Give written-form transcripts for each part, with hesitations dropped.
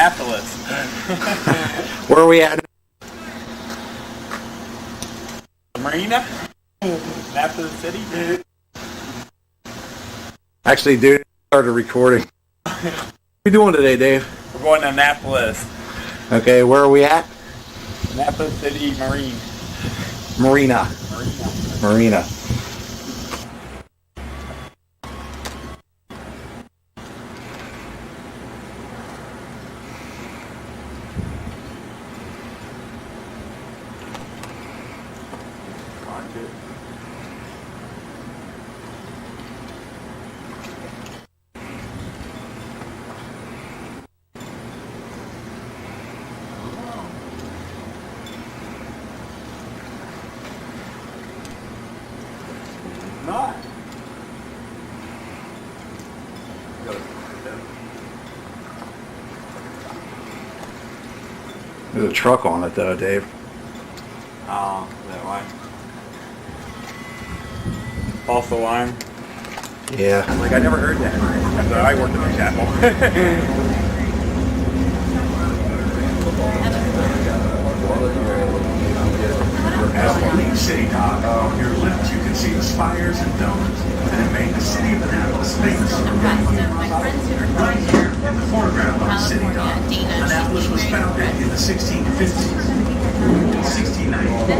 Annapolis. Where are we at? Marina? Annapolis City? Actually, dude, I started recording. What are you doing today, Dave? We're going to Annapolis. Okay, where are we at? Annapolis City Marine. Marina. Marina. Not. There's a truck on it, though, Dave. Oh, that one. False alarm. Yeah. Like, I never heard that. After I worked in the chapel. As you leave City Dock, on your left you can see the spires and domes that have made the city of Annapolis famous for many years. Right here in the foreground of City Dock, Annapolis was founded in the 1650s. In 1694,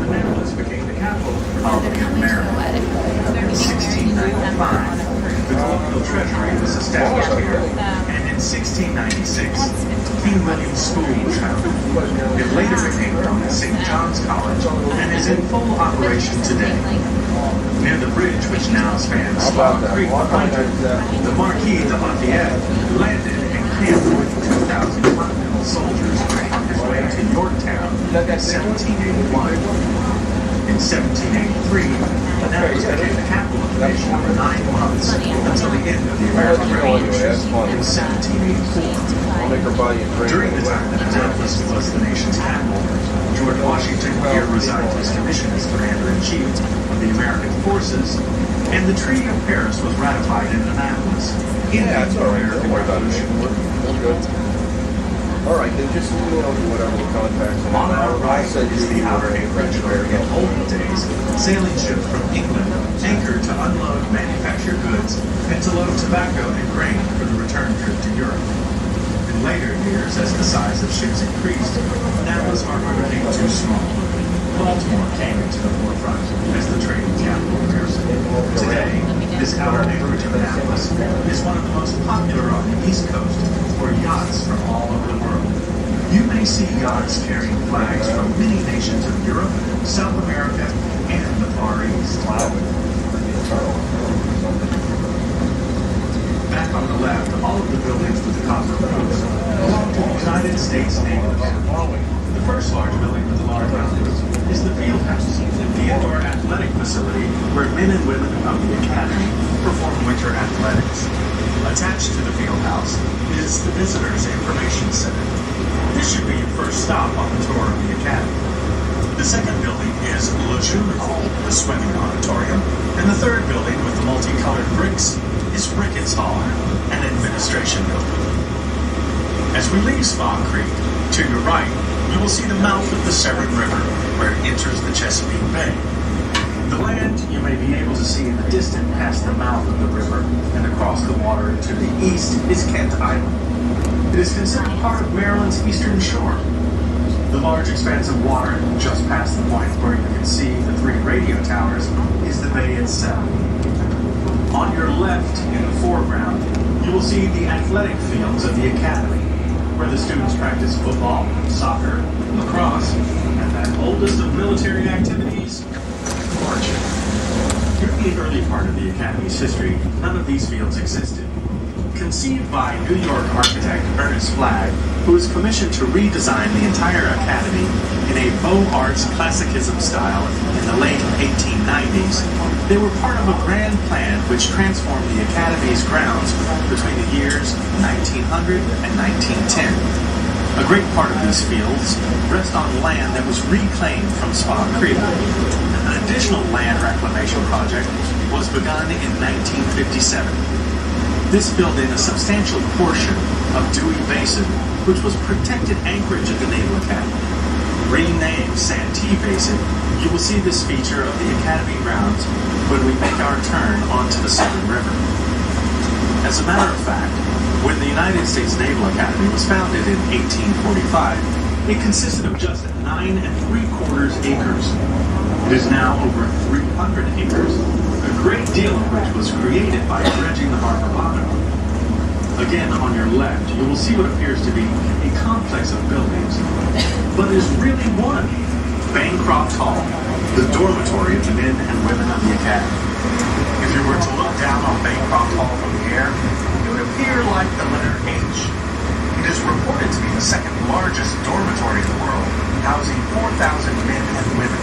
Annapolis became the capital of the Republic of Maryland. In 1695, the colonial treasury was established here, and in 1696, King William's School was founded. It later became known as St. John's College and is in full operation today. Near the bridge, which now spans Swan Creek behind it, the Marquis de Lafayette landed and camped with 2,000 Continental soldiers on his way to Yorktown in 1781. In 1783, Annapolis became the capital of the nation for 9 months until the end of the American Revolution in 1784. During the time that Annapolis was the nation's capital, George Washington here resigned his commission as Commander-in-Chief of the American forces, and the Treaty of Paris was ratified in Annapolis in the American Revolution. All right, then just whatever the contacts. On our right is the outer apron where in olden days, sailing ships from England anchored to unload manufactured goods and to load tobacco and grain for the return trip to Europe. In later years, as the size of ships increased, Annapolis Harbor became too small. Baltimore came into the forefront as the trading capital of America. Today, this outer anchorage of Annapolis is one of the most popular on the East Coast for yachts from all over the world. You may see yachts carrying flags from many nations of Europe, South America, and the Far East. Back on the left, all of the buildings with the copper roofs belong to the United States Navy. The first large building with the large roofs is the Field House, the indoor athletic facility where men and women of the Academy perform winter athletics. Attached to the Field House is the Visitors Information Center. This should be your first stop on the tour of the Academy. The second building is Lejeune Hall, the swimming auditorium, and the third building with the multicolored bricks is Ricketts Hall, an administration building. As we leave Spa Creek, to your right, you will see the mouth of the Severn River, where it enters the Chesapeake Bay. The land you may be able to see in the distance past the mouth of the river and across the water to the east is Kent Island. It is considered part of Maryland's eastern shore. The large expanse of water just past the point where you can see the 3 radio towers is the bay itself. On your left in the foreground, you will see the athletic fields of the Academy, where the students practice football, soccer, lacrosse, and that oldest of military activities, marching. During the early part of the Academy's history, none of these fields existed. Conceived by New York architect Ernest Flagg, who was commissioned to redesign the entire Academy in a Beaux Arts Classicism style in the late 1890s, they were part of a grand plan which transformed the Academy's grounds between the years 1900 and 1910. A great part of these fields rest on land that was reclaimed from Spa Creek. An additional land reclamation project was begun in 1957. This filled in a substantial portion of Dewey Basin, which was protected anchorage of the Naval Academy. Renamed Santee Basin, you will see this feature of the Academy grounds when we make our turn onto the Southern River. As a matter of fact, when the United States Naval Academy was founded in 1845, it consisted of just 9 3/4 acres. It is now over 300 acres, a great deal of which was created by dredging the harbor bottom. Again, on your left, you will see what appears to be a complex of buildings, but is really one. Bancroft Hall, the dormitory of the men and women of the Academy. If you were to look down on Bancroft Hall from the air, it would appear like the letter H. It is reported to be the second largest dormitory in the world, housing 4,000 men and women.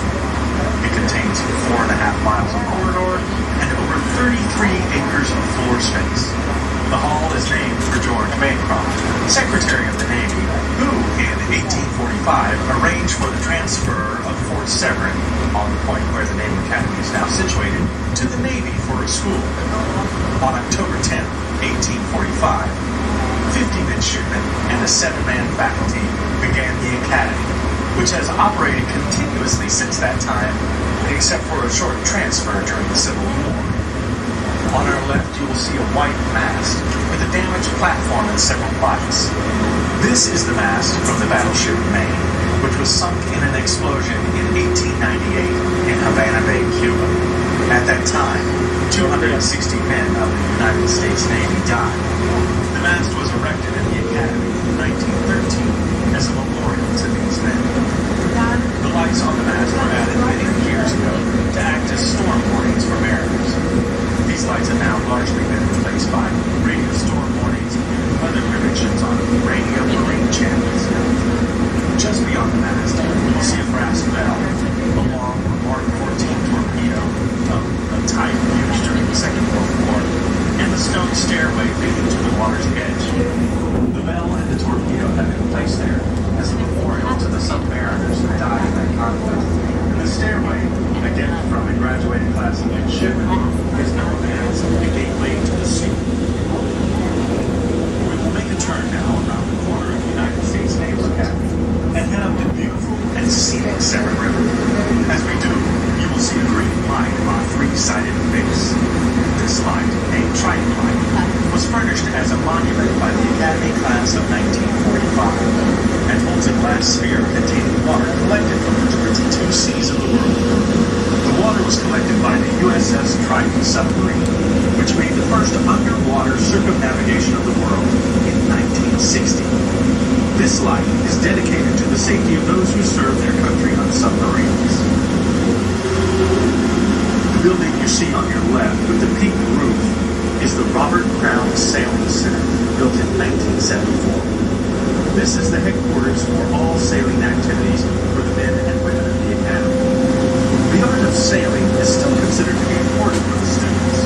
It contains 4.5 miles of corridor and over 33 acres of floor space. The hall is named for George Bancroft, Secretary of the Navy, who, in 1845, arranged for the transfer of Fort Severn, on the point where the Naval Academy is now situated, to the Navy for a school. On October 10, 1845, 50 midshipmen and a 7-man faculty began the Academy, which has operated continuously since that time, except for a short transfer during the Civil War. On our left, you will see a white mast with a damaged platform and several lights. This is the mast from the battleship Maine, which was sunk in an explosion in 1898 in Havana Bay, Cuba. At that time, 260 men of the United States Navy died. The mast was erected at the Academy in 1913 as a memorial to these men. The lights on the mast were added many years ago to act as storm warnings for mariners. These lights have now largely been replaced by radio storm warnings and weather predictions on radio marine channels. Just beyond the mast, you will see a brass bell, a long Mark 14 torpedo of a type used during the Second World War, and the stone stairway leading to the water's edge. The bell and the torpedo have been placed there as a memorial to the submariners who died in that conflict. And the stairway, again from a graduating class of midshipmen, is known as the gateway to the sea. We will make a turn now around the corner of the United States Naval Academy and head up the beautiful and scenic Severn River. As we do, you will see a green light on a 3-sided base. This light, named Trident Light, was furnished as a monument by the Academy class of 1945 and holds a glass sphere containing water collected from the 22 seas of the world. The water was collected by the USS Trident submarine, which made the first underwater circumnavigation of the world in 1960. This light is dedicated to the safety of those who serve their country on submarines. The building you see on your left with the pink roof is the Robert Crown Sailing Center, built in 1974. This is the headquarters for all sailing activities for the men and women of the Academy. The art of sailing is still considered to be important for the students.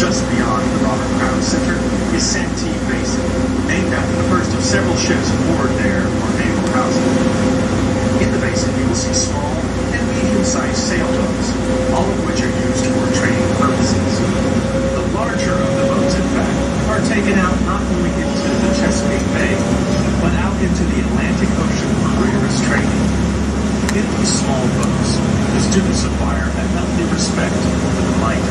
Just beyond the Robert Crown Center is Santee Basin, named after the first of several ships moored there for naval housing. In the basin, you will see small and medium-sized sailboats, all of which are used for training purposes. The larger of the boats, in fact, are taken out not only into the Chesapeake Bay, but out into the Atlantic Ocean for rigorous training. In these small boats, the students acquire a healthy respect for the might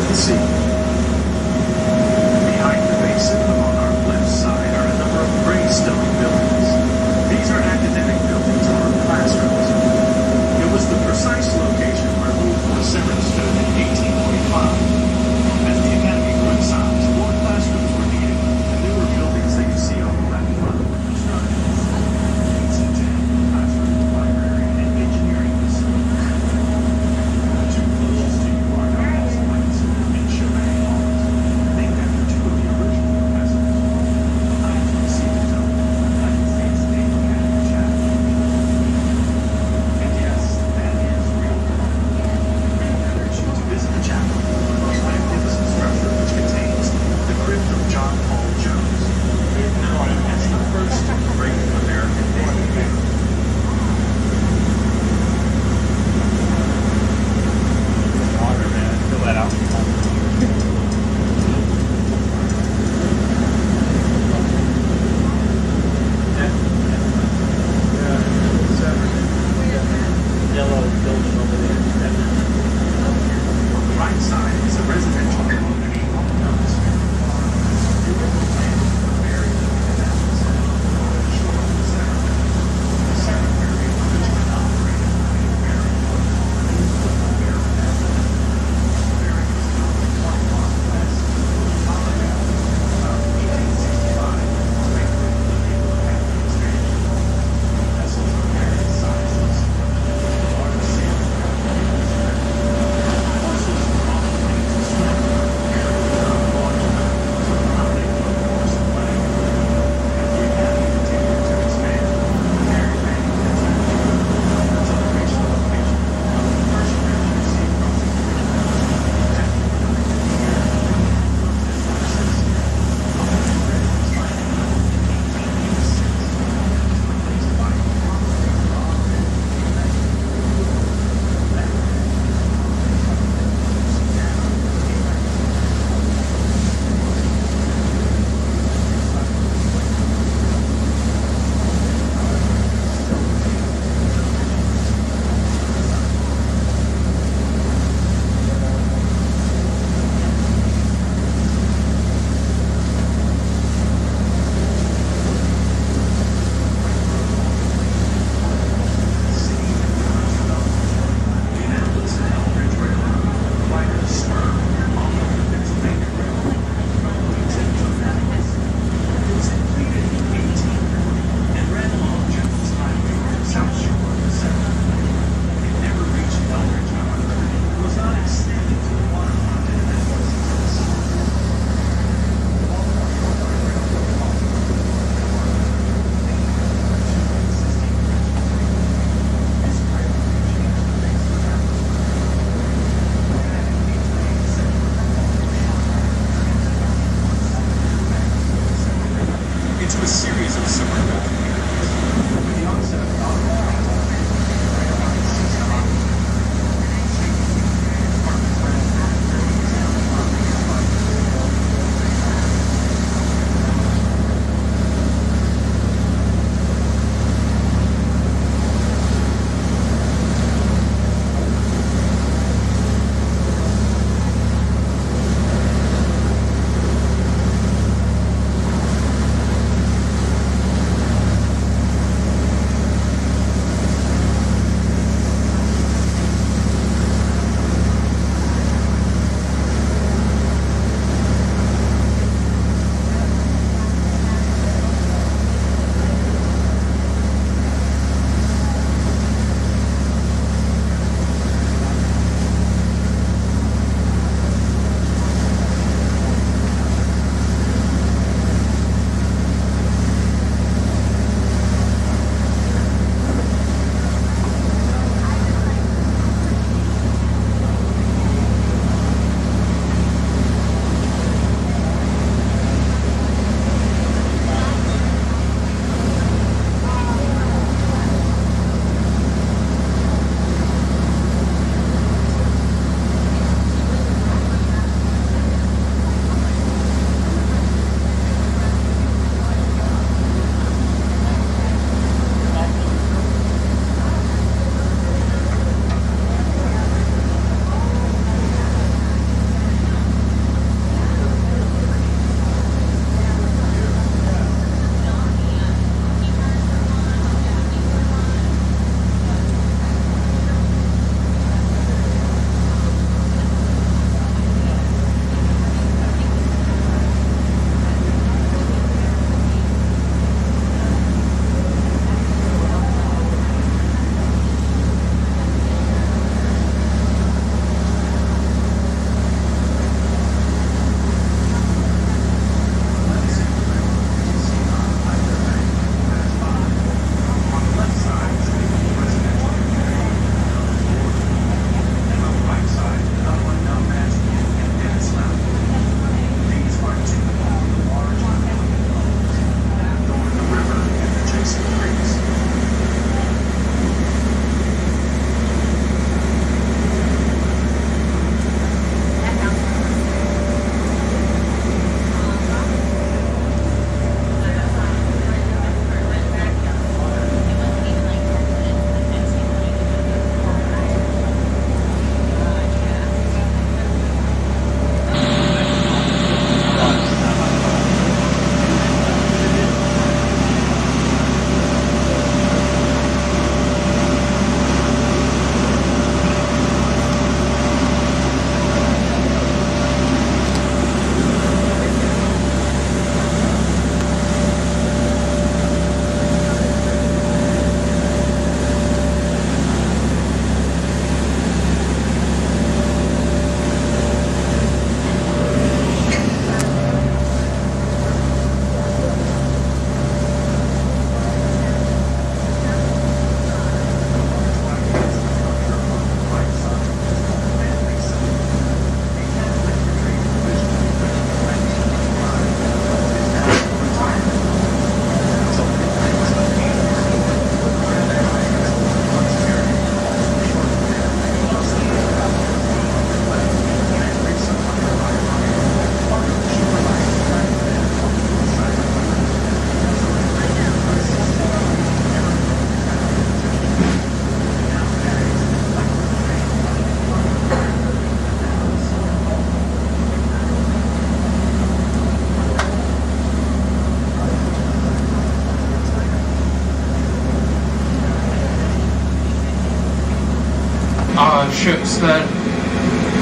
that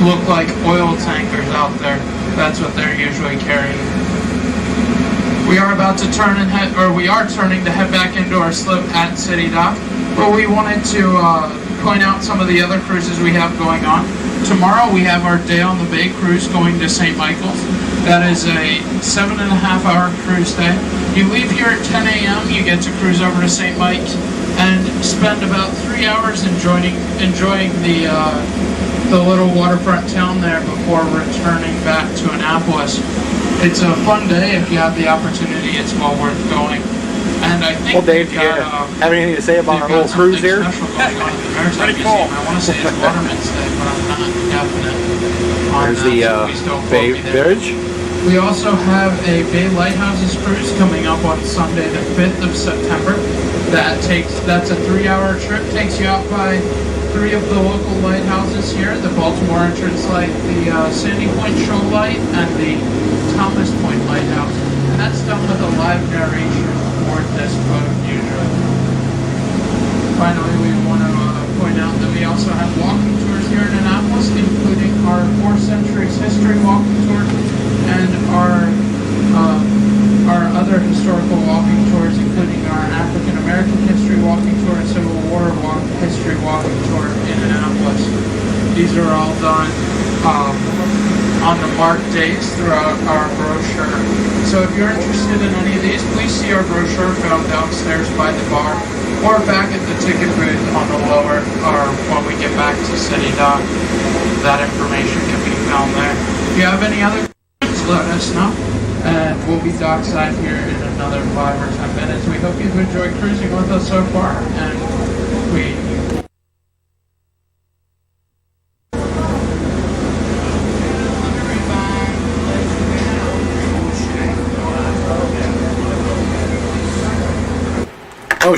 look like oil tankers out there. That's what they're usually carrying. We are about to turn and head, or we are turning to head back into our slip at City Dock, but we wanted to point out some of the other cruises we have going on. Tomorrow we have our Day on the Bay cruise going to St. Michael's. That is a 7.5-hour cruise day. You leave here at 10 a.m., you get to cruise over to St. Mike's and spend about 3 hours enjoying the little waterfront town there before returning back to Annapolis. It's a fun day if you have the opportunity. It's well worth going. And I think Well, Dave, do you have anything to say about our little cruise here? Pretty cool. I want to say it's Waterman's Day, but I'm not definite on There's that, the so please don't Bay quote me there. Bridge. We also have a Bay Lighthouses cruise coming up on Sunday, the 5th of September. That's a 3-hour trip. Takes you out by 3 of the local lighthouses here: the Baltimore Entrance Light, the Sandy Point Shoal Light, and the Thomas Point Lighthouse. And that's done with a live narration aboard this boat usually. Finally, we want to point out that we also have walking tours here in Annapolis, including our 4 Centuries History walking tour and our other historical walking tours, including our African American History walking tour and Civil War History walking tour in Annapolis. These are all done on the marked days throughout our brochure. So if you're interested in any of these, please see our brochure found downstairs by the bar or back at the ticket booth on the lower, or when we get back to City Dock. That information can be found there. If you have any other questions, let us know. And we'll be dockside here in another 5 or 10 minutes. We hope you've enjoyed cruising with us so far, and we Oh,